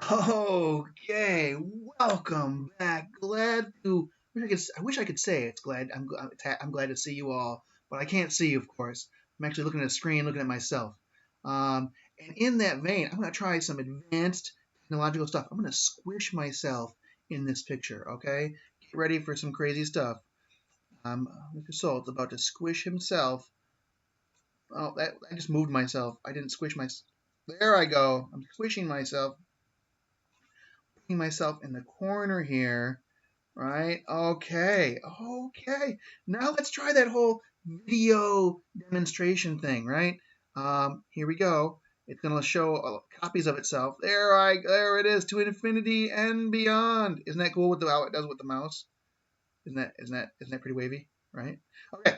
Okay, welcome back. Glad to. I wish I could say it's glad. I'm glad to see you all, but I can't see you, of course. I'm actually looking at a screen, looking at myself. And in that vein, I'm going to try some advanced technological stuff. I'm going to squish myself in this picture. Okay, get ready for some crazy stuff. Mr. Salt's about to squish himself. Oh, I just moved myself. I didn't squish myself. There I go. I'm squishing myself. Putting myself in the corner here, right? Okay. Now let's try that whole video demonstration thing, right? Here we go. It's going to show copies of itself. There it is, to infinity and beyond. Isn't that cool with how it does with the mouse? Isn't that pretty wavy, right? Okay,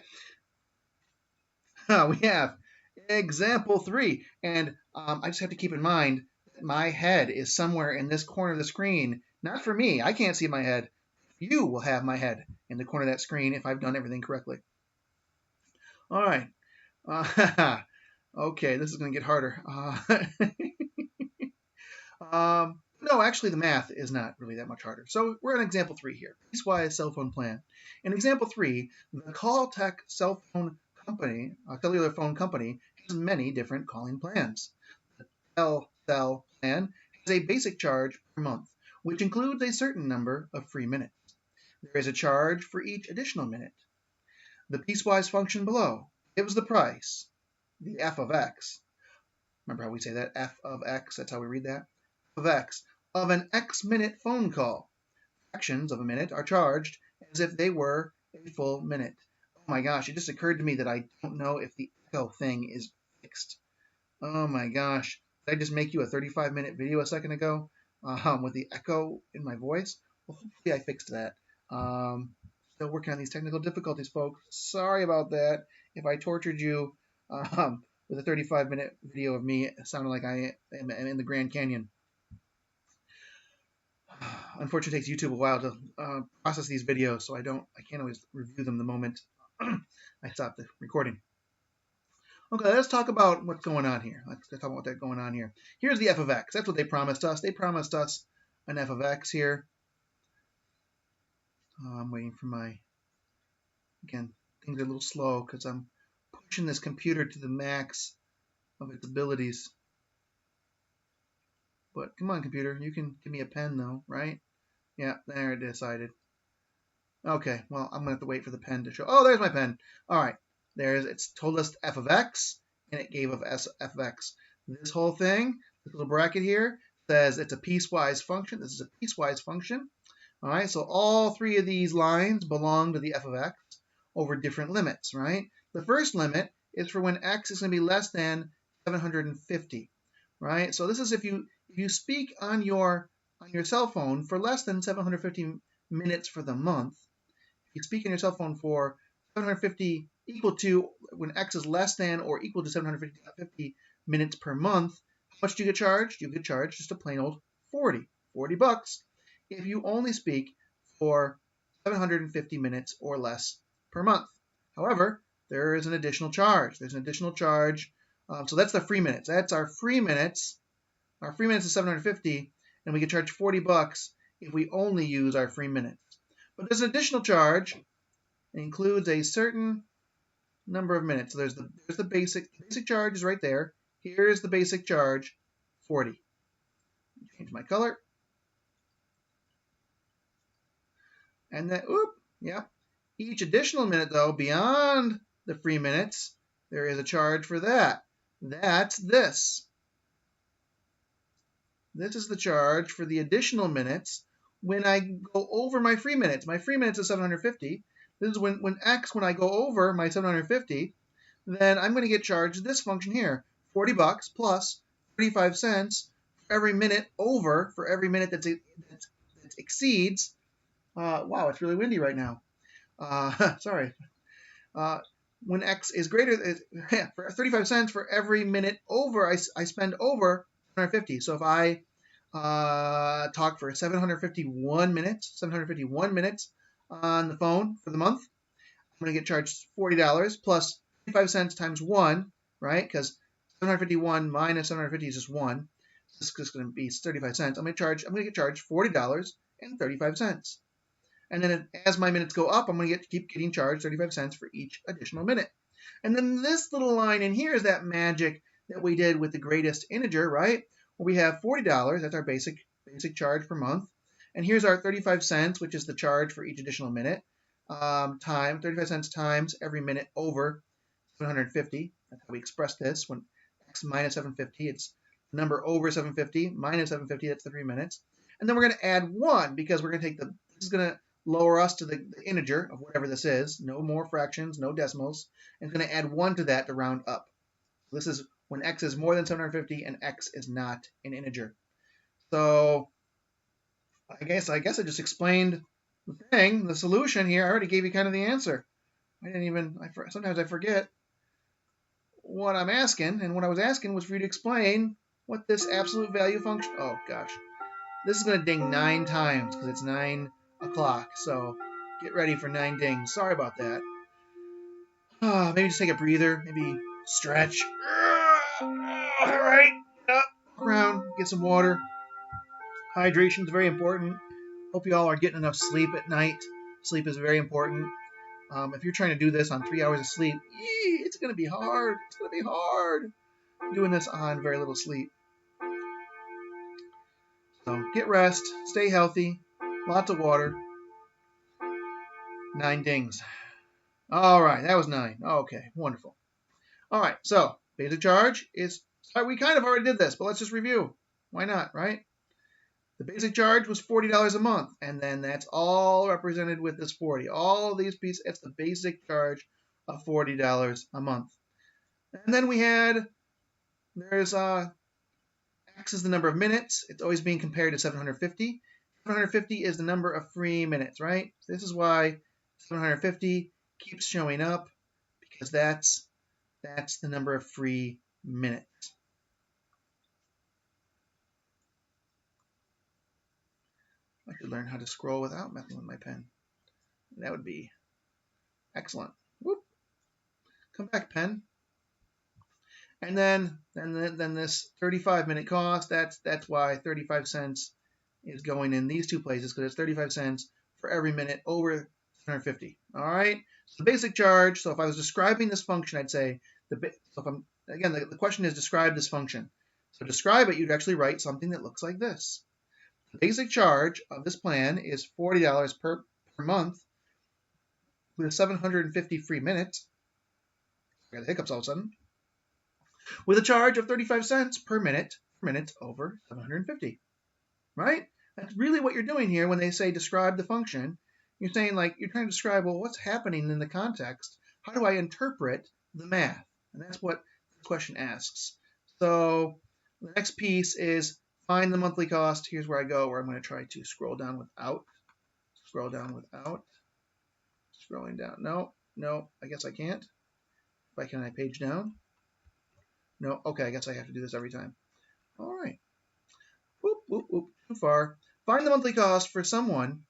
we have example 3, and I just have to keep in mind that my head is somewhere in this corner of the screen. Not for me, I can't see my head. You will have my head in the corner of that screen if I've done everything correctly. All right. Okay, this is going to get harder. No, actually, the math is not really that much harder. So we're in example 3 here. Piecewise cell phone plan. In example 3, the Caltech cell phone company, cellular phone company, has many different calling plans. The Cell plan has a basic charge per month, which includes a certain number of free minutes. There is a charge for each additional minute. The piecewise function below gives the price, the f of x. Remember how we say that? F of x, that's how we read that. Of x, of an x minute phone call. Fractions of a minute are charged as if they were a full minute. Oh my gosh, it just occurred to me that I don't know if the echo thing is fixed. Oh my gosh, did I just make you a 35-minute video a second ago with the echo in my voice? Well, hopefully I fixed that. Still working on these technical difficulties, folks. Sorry about that. If I tortured you with a 35-minute video of me sounding like I am in the Grand Canyon. Unfortunately, it takes YouTube a while to process these videos, so I can't always review them the moment I stop the recording. Okay, let's talk about what's going on here. Let's talk about what's going on here. Here's the f of x. That's what they promised us. They promised us an f of x here. I'm waiting for again, things are a little slow because I'm pushing this computer to the max of its abilities. But come on, computer, you can give me a pen though, right? Yeah, there it decided. Okay, well, I'm going to have to wait for the pen to show. Oh, there's my pen. All right, it's told us f of x, and it gave us f of x. This whole thing, this little bracket here, says it's a piecewise function. This is a piecewise function. All right, so all three of these lines belong to the f of x over different limits, right? The first limit is for when x is going to be less than 750, right? So this is if you speak on your cell phone for less than 750 minutes for the month. If you speak on your cell phone for 750 equal to when x is less than or equal to 750 minutes per month, how much do you get charged? You get charged just a plain old 40 bucks if you only speak for 750 minutes or less per month. However, there is an additional charge. There's an additional charge. So that's the free minutes. That's our free minutes. Our free minutes is 750, and we get charged 40 bucks if we only use our free minutes. But there's an additional charge. It includes a certain number of minutes. So there's the basic charge is right there. Here's the basic charge, 40. Change my color. And then, each additional minute, though, beyond the free minutes, there is a charge for that. That's this. This is the charge for the additional minutes when I go over my free minutes. My free minutes is 750. This is when I go over my 750, then I'm going to get charged this function here, 40 bucks plus 35 cents for every minute over, for every minute that exceeds. Wow, it's really windy right now. Sorry. When x is greater, for 35 cents for every minute over, I spend over 750. So if I talk for 751 minutes on the phone for the month, I'm going to get charged $40 plus 35 cents times 1, right? Because 751 minus 750 is just 1. this is going to be 35 cents. I'm going to get charged $40.35. And then as my minutes go up, I'm going to keep getting charged 35 cents for each additional minute. And then this little line in here is that magic that we did with the greatest integer, right? Well, we have $40. That's our basic charge per month. And here's our 35 cents, which is the charge for each additional minute, 35 cents times every minute over 750. That's how we express this. When x minus 750, it's the number over 750 minus 750, that's the 3 minutes. And then we're going to add 1 because we're going to take this is going to lower us to the integer of whatever this is. No more fractions, no decimals. And it's going to add 1 to that to round up. This is when x is more than 750 and x is not an integer. So I guess I just explained the solution here. I already gave you kind of the answer. Sometimes I forget what I'm asking, and what I was asking was for you to explain what this absolute value function, oh gosh, this is going to ding 9 times because it's 9 o'clock, so get ready for 9 dings. Sorry about that. Maybe just take a breather, maybe stretch. All right, up, around, get some water. Hydration is very important. Hope you all are getting enough sleep at night. Sleep is very important. If you're trying to do this on 3 hours of sleep, it's going to be hard. It's going to be hard doing this on very little sleep. So get rest, stay healthy, lots of water. 9 dings. All right, that was 9. Okay, wonderful. All right, so basic charge is, we kind of already did this, but let's just review. Why not, right? The basic charge was $40 a month, and then that's all represented with this 40. All of these pieces, it's the basic charge of $40 a month. And then there's X is the number of minutes. It's always being compared to 750. 750 is the number of free minutes, right? This is why 750 keeps showing up, because that's the number of free minutes. I could learn how to scroll without messing with my pen. That would be excellent. Whoop. Come back, pen. And then this 35-minute cost, that's why 35 cents is going in these two places, because it's 35 cents for every minute over 750. All right? So the basic charge, so if I was describing this function, I'd say, the question is describe this function. So describe it, you'd actually write something that looks like this. The basic charge of this plan is $40 per month with 750 free minutes. I got the hiccups all of a sudden. With a charge of 35 cents per minute for minutes over 750. Right? That's really what you're doing here when they say describe the function. You're saying, like, you're trying to describe, well, what's happening in the context? How do I interpret the math? And that's what the question asks. So the next piece is find the monthly cost. Here's where I go, where I'm going to try to scroll down without. Scrolling down. No, I guess I can't. Why can't I page down? No, okay, I guess I have to do this every time. All right. Whoop, too far. Find the monthly cost for someone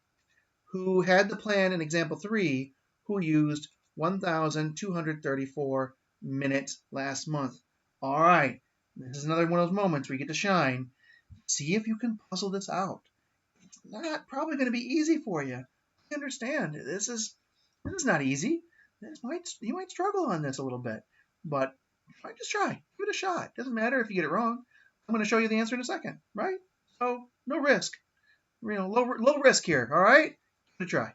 who had the plan in example 3 who used 1,234 minutes last month. All right, this is another one of those moments where you get to shine. See if you can puzzle this out. It's not probably going to be easy for you. I understand. This is not easy. You might struggle on this a little bit, but just try. Give it a shot. Doesn't matter if you get it wrong. I'm going to show you the answer in a second, right? So no risk. Low risk here. All right, give it a try.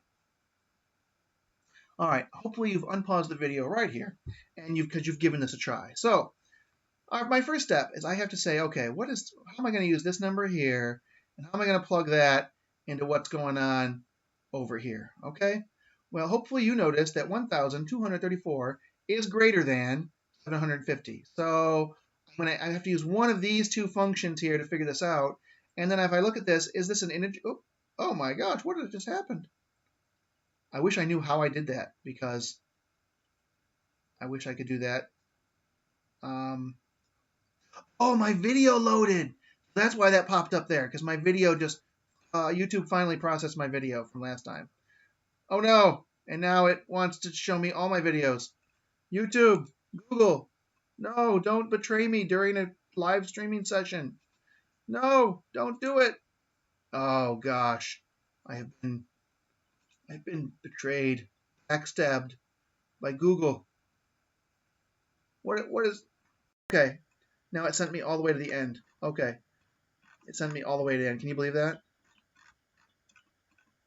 All right. Hopefully you've unpaused the video right here, and because you've given this a try. So my first step is I have to say, okay, how am I going to use this number here, and how am I going to plug that into what's going on over here? Okay. Well, hopefully you noticed that 1,234 is greater than 750. So I have to use one of these two functions here to figure this out. And then if I look at this, is this an integer? Oh my gosh, what just happened? I wish I knew how I did that, because I wish I could do that. Oh, my video loaded. That's why that popped up there, because my video YouTube finally processed my video from last time. Oh no, and now it wants to show me all my videos. YouTube, Google, no, don't betray me during a live streaming session. No, don't do it. Oh gosh, I've been betrayed, backstabbed by Google. What is? Okay, now it sent me all the way to the end. Okay, it sent me all the way to the end. Can you believe that?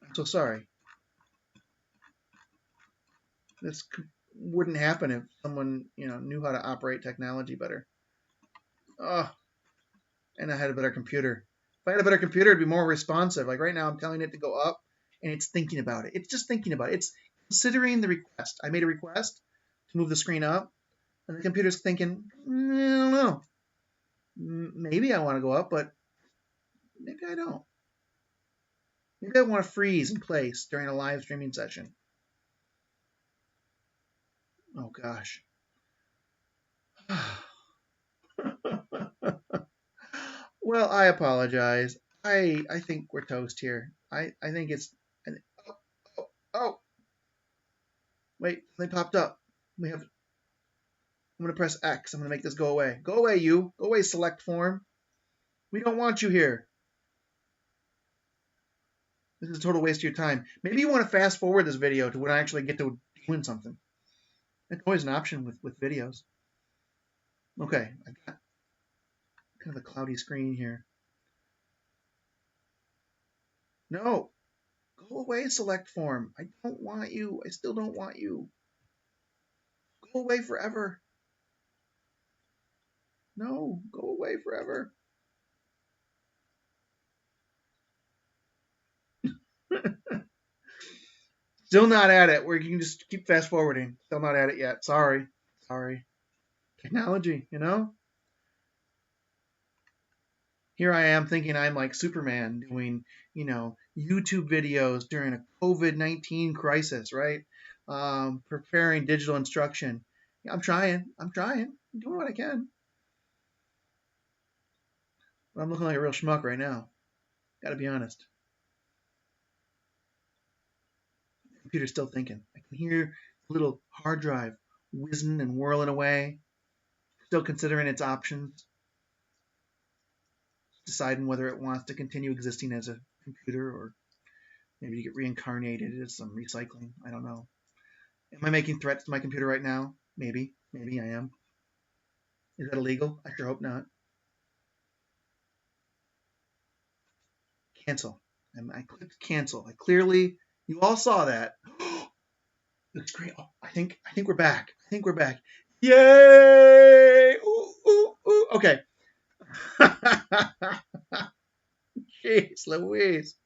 I'm so sorry. This wouldn't happen if someone knew how to operate technology better. Oh, and I had a better computer. If I had a better computer, it'd be more responsive. Like right now, I'm telling it to go up, and it's thinking about it. It's just thinking about it. It's considering the request. I made a request to move the screen up, and the computer's thinking, I don't know. Maybe I want to go up, but maybe I don't. Maybe I want to freeze in place during a live streaming session. Oh gosh. Well, I apologize. I think we're toast here. I think it's. Oh, oh, oh. Wait, they popped up. We have. I'm going to press X. I'm going to make this go away. Go away, you. Go away, select form. We don't want you here. This is a total waste of your time. Maybe you want to fast forward this video to when I actually get to doing something. That's always an option with videos. Okay, I've got kind of a cloudy screen here. No, go away, select form. I don't want you. I still don't want you. Go away forever. No, go away forever. Still not at it. Where you can just keep fast forwarding. Still not at it yet. Sorry. Sorry. Technology, Here I am thinking I'm like Superman doing, YouTube videos during a COVID-19 crisis, right? Preparing digital instruction. I'm trying. I'm doing what I can. But I'm looking like a real schmuck right now. Got to be honest. The computer's still thinking. I can hear the little hard drive whizzing and whirling away, still considering its options, deciding whether it wants to continue existing as a computer or maybe to get reincarnated as some recycling. I don't know. Am I making threats to my computer right now? Maybe. Maybe I am. Is that illegal? I sure hope not. Cancel. I clicked cancel. You all saw that. Looks great. Oh, I think we're back. I think we're back. Yay! Ooh, ooh, ooh. Okay. Jeez Louise.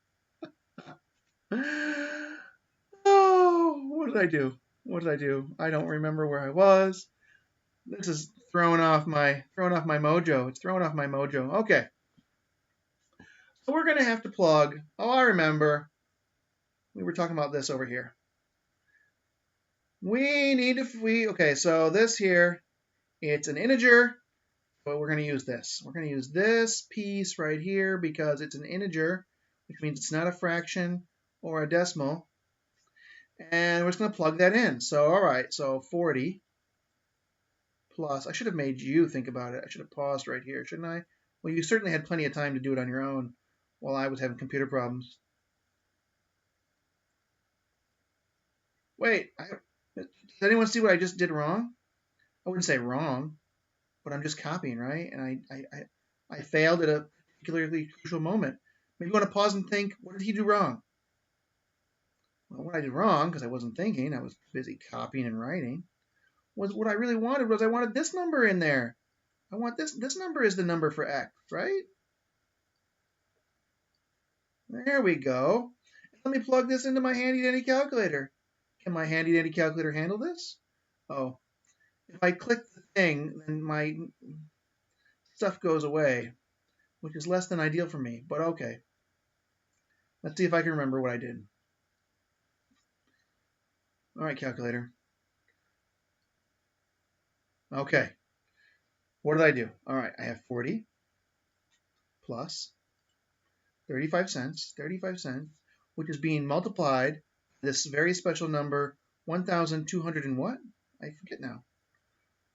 Oh, what did I do? What did I do? I don't remember where I was. This is throwing off my mojo. It's throwing off my mojo. Okay. So we're gonna have to plug. Oh, I remember. We were talking about this over here. Okay, so this here, it's an integer, but we're gonna use this. We're gonna use this piece right here because it's an integer, which means it's not a fraction or a decimal. And we're just gonna plug that in. So all right, so 40 plus, I should have made you think about it. I should have paused right here, shouldn't I? Well, you certainly had plenty of time to do it on your own while I was having computer problems. Wait, does anyone see what I just did wrong? I wouldn't say wrong, but I'm just copying, right? And I failed at a particularly crucial moment. Maybe you want to pause and think, what did he do wrong? Well, what I did wrong, because I wasn't thinking, I was busy copying and writing, was what I really wanted was I wanted this number in there. I want this number is the number for x, right? There we go. Let me plug this into my handy dandy calculator. Can my handy dandy calculator handle this? Oh, if I click the thing, then my stuff goes away, which is less than ideal for me, but okay. Let's see if I can remember what I did. All right, calculator. Okay. What did I do? All right, I have 40 plus 35 cents, which is being multiplied this very special number, 1,200 and what? I forget now.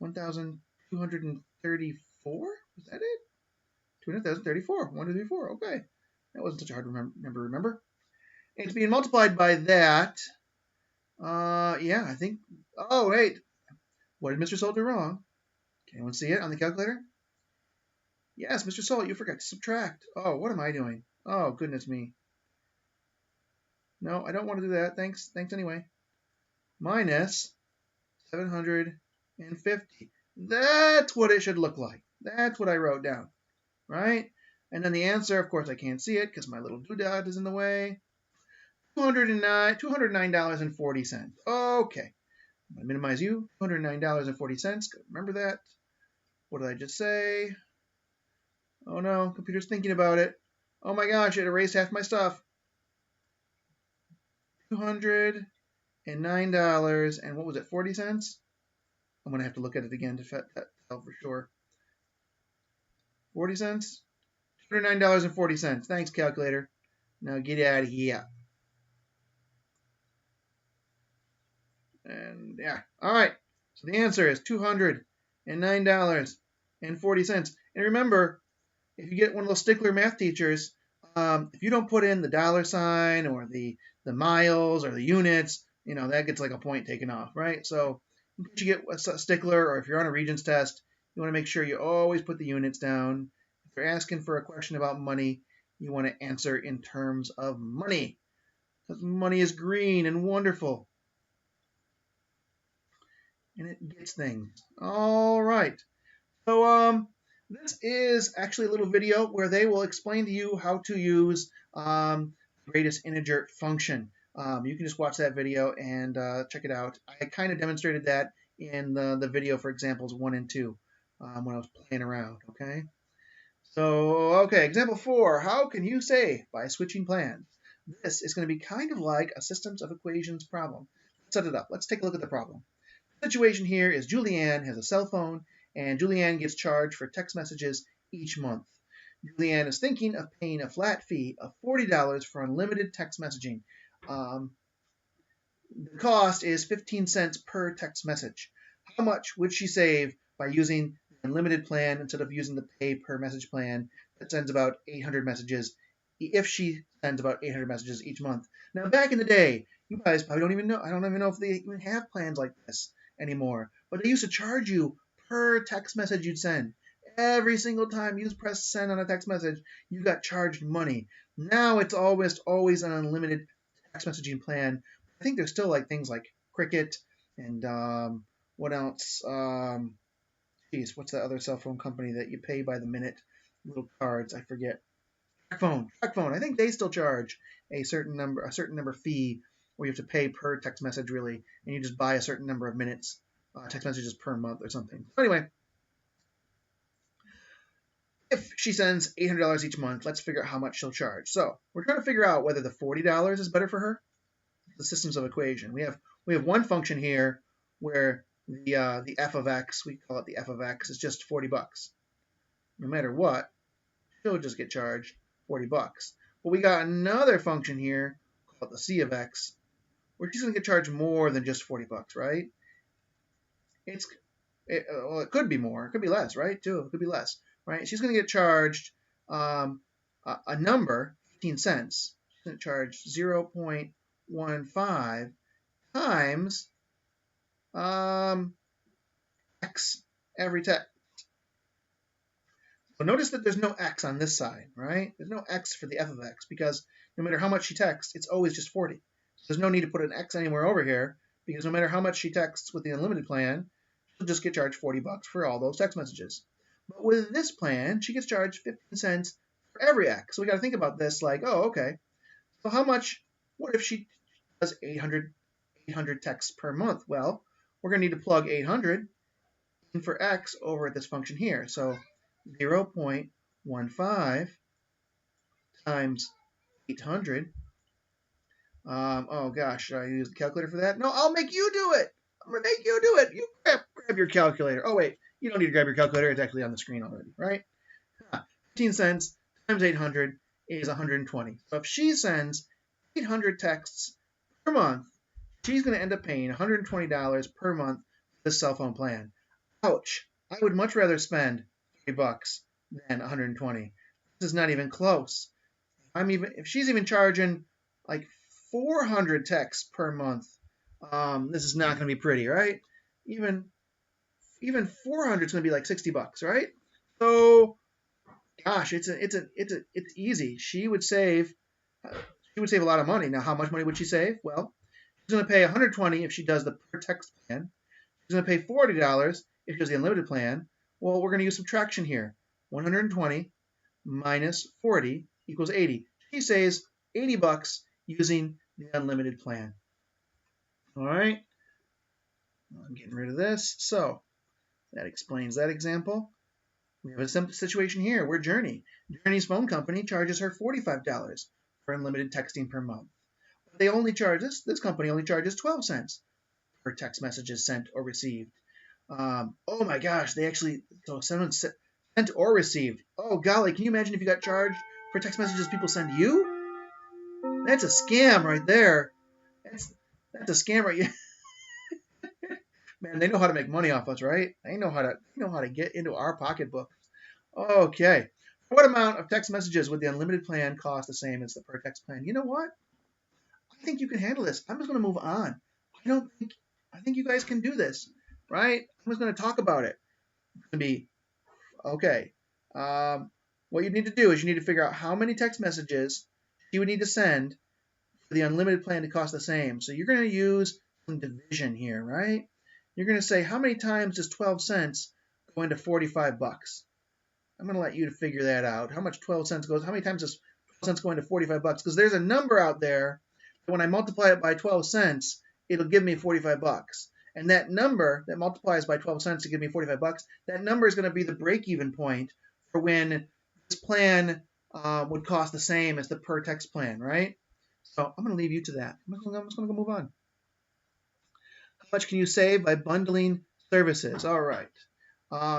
1,234? Is that it? 200,034. 1, 2, 3, 4. Okay. That wasn't such a hard number to remember. It's being multiplied by that. Yeah, I think. Oh, wait. What did Mr. Soul do wrong? Can anyone see it on the calculator? Yes, Mr. Soul, you forgot to subtract. Oh, what am I doing? Oh, goodness me. No, I don't want to do that. Thanks anyway. Minus 750. That's what it should look like. That's what I wrote down, right? And then the answer, of course, I can't see it because my little doodad is in the way. $209.40. Okay. I'm going to minimize you. $209.40. Remember that. What did I just say? Oh no, computer's thinking about it. Oh my gosh, it erased half my stuff. $209 and what was it, 40 cents? I'm going to have to look at it again to tell for sure. 40 cents? $209.40. Thanks, calculator. Now get out of here. And yeah, all right. So the answer is $209.40. And remember, if you get one of those stickler math teachers, if you don't put in the dollar sign or the miles or the units, that gets like a point taken off, right? So if you get a stickler, or if you're on a Regents test, you want to make sure you always put the units down. If they're asking for a question about money, you want to answer in terms of money, because money is green and wonderful. And it gets things. All right. So this is actually a little video where they will explain to you how to use greatest integer function. You can just watch that video and check it out. I kind of demonstrated that in the video for examples 1 and 2 when I was playing around. Okay, example 4. How can you save by switching plans? This is going to be kind of like a systems of equations problem. Let's set it up. Let's take a look at the problem. The situation here is Julianne has a cell phone, and Julianne gets charged for text messages each month. Julianne is thinking of paying a flat fee of $40 for unlimited text messaging. The cost is 15 cents per text message. How much would she save by using the unlimited plan instead of using the pay per message plan that sends about 800 messages, if she sends about 800 messages each month? Now, back in the day, you guys probably don't even know. I don't even know if they even have plans like this anymore. But they used to charge you per text message you'd send. Every single time you press send on a text message, you got charged money. Now it's almost always an unlimited text messaging plan. I think there's still like things like Cricket and what else? What's that other cell phone company that you pay by the minute? Little cards, I forget. TracFone. I think they still charge a certain number fee where you have to pay per text message, really, and you just buy a certain number of minutes, text messages per month or something. Anyway, if she sends $800 each month, let's figure out how much she'll charge. So we're trying to figure out whether the $40 is better for her. The systems of equation. We have one function here where the f of x, we call it the f of x, is just $40. No matter what, she'll just get charged $40. But we got another function here called the c of x, where she's going to get charged more than just $40, right? It could be more. It could be less, right? Too. It could be less, right? She's going to get charged a number, 15 cents. She's going to charge 0.15 times x every text. So notice that there's no x on this side, right? There's no x for the f of x because no matter how much she texts, it's always just 40. There's no need to put an X anywhere over here because no matter how much she texts with the unlimited plan, she'll just get charged $40 for all those text messages. But with this plan, she gets charged 15 cents for every X. So we got to think about this like, oh, okay. So what if she does 800 texts per month? Well, we're going to need to plug 800 in for X over at this function here. So 0.15 times 800. Oh gosh, should I use the calculator for that? No, I'll make you do it. I'm gonna make you do it. You grab your calculator. Oh wait, you don't need to grab your calculator. It's actually on the screen already, right? 15 cents times 800 is 120. So if she sends 800 texts per month, she's going to end up paying $120 per month for this cell phone plan. Ouch. I would much rather spend $30 than $120. This is not even close. If she's even charging like 400 texts per month, this is not going to be pretty, right? Even 400 is going to be like $60, right? So, gosh, it's easy. She would save a lot of money. Now, how much money would she save? Well, she's going to pay 120 if she does the per text plan. She's going to pay $40 if she does the unlimited plan. Well, we're going to use subtraction here. 120 minus 40 equals 80. She saves $80 using the unlimited plan. All right, I'm getting rid of this. So that explains that example. We have a simple situation here where Journey's phone company charges her $45 for unlimited texting per month. But they only charge this company only charges 12 cents per text messages sent or received. Oh my gosh, so someone sent or received. Oh golly, can you imagine if you got charged for text messages people send you? That's a scam right there. That's a scam right there. Man, they know how to make money off us, right? They know how to get into our pocketbook. Okay. What amount of text messages would the unlimited plan cost the same as the per text plan? You know what? I think you can handle this. I'm just going to move on. I think you guys can do this, right? I'm just going to talk about it. It's going to be okay. What you need to do is you need to figure out how many text messages you would need to send for the unlimited plan to cost the same. So you're going to use some division here, right? You're going to say how many times does 12 cents go into 45 bucks? I'm going to let you to figure that out. How much 12 cents goes? How many times does 12 cents go into 45 bucks? Because there's a number out there that when I multiply it by 12 cents, it'll give me 45 bucks. And that number that multiplies by 12 cents to give me 45 bucks, that number is going to be the break-even point for when this plan would cost the same as the per text plan, right? So I'm going to leave you to that. I'm just going to go move on. How much can you save by bundling services? All right.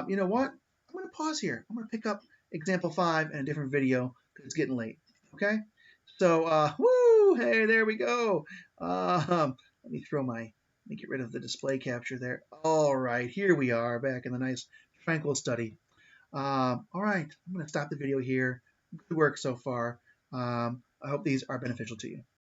You know what? I'm going to pause here. I'm going to pick up example 5 in a different video because it's getting late. Okay? So, woo! Hey, there we go. Let me get rid of the display capture there. All right, here we are back in the nice tranquil study. All right, I'm going to stop the video here. Good work so far. I hope these are beneficial to you.